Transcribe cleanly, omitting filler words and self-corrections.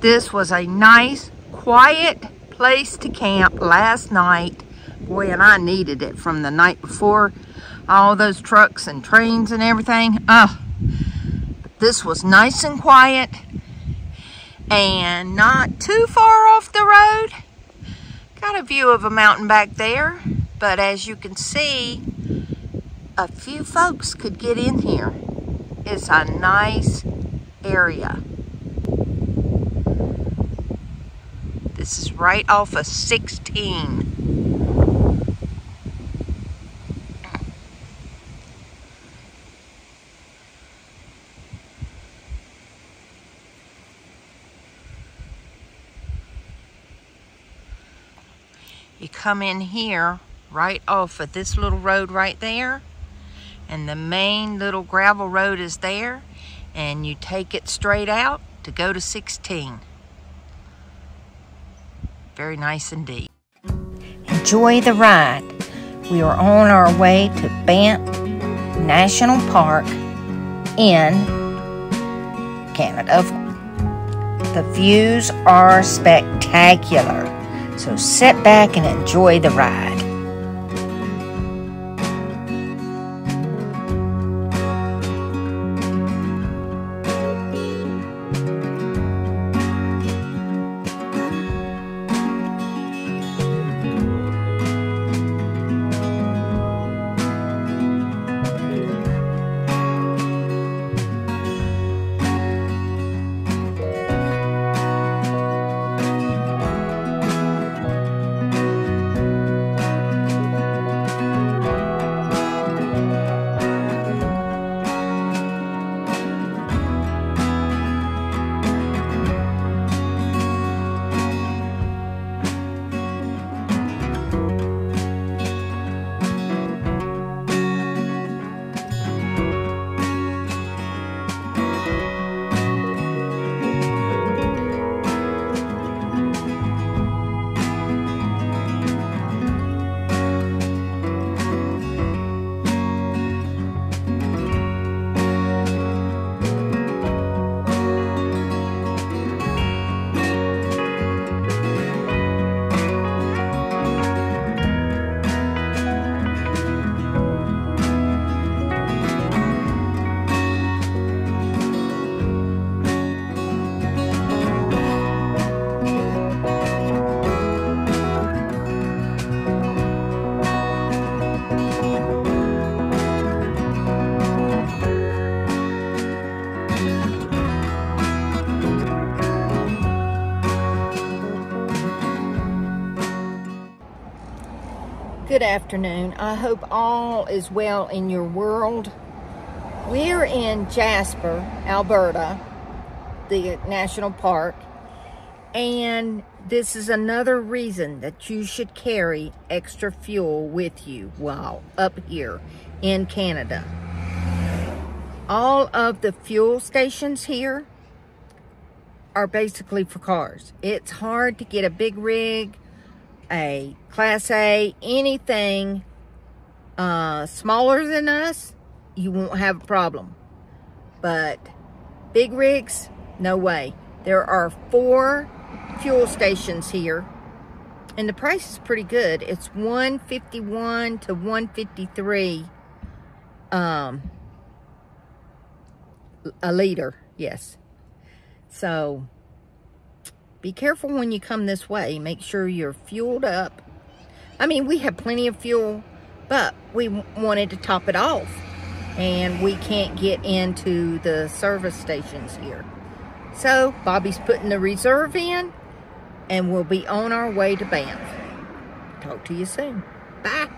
This was a nice, quiet place to camp last night. Boy, and I needed it from the night before. All those trucks and trains and everything. This was nice and quiet and not too far off the road. Got a view of a mountain back there, but as you can see, a few folks could get in here. It's a nice area. This is right off of 16. You come in here right off of this little road right there, and the main little gravel road is there, and you take it straight out to go to 16. Very nice indeed. Enjoy the ride. We are on our way to Banff National Park in Canada. The views are spectacular. So sit back and enjoy the ride. Good afternoon. I hope all is well in your world. We're in Jasper, Alberta, the national park, and this is another reason that you should carry extra fuel with you while up here in Canada. All of the fuel stations here are basically for cars. It's hard to get a big rig, a Class A, anything smaller than us, you won't have a problem. But big rigs, no way. There are 4 fuel stations here, and the price is pretty good. It's $1.51 to $1.53 a liter, yes. So be careful when you come this way. Make sure you're fueled up. I mean, we have plenty of fuel, but we wanted to top it off, and we can't get into the service stations here. So Bobby's putting the reserve in, and we'll be on our way to Banff. Talk to you soon. Bye.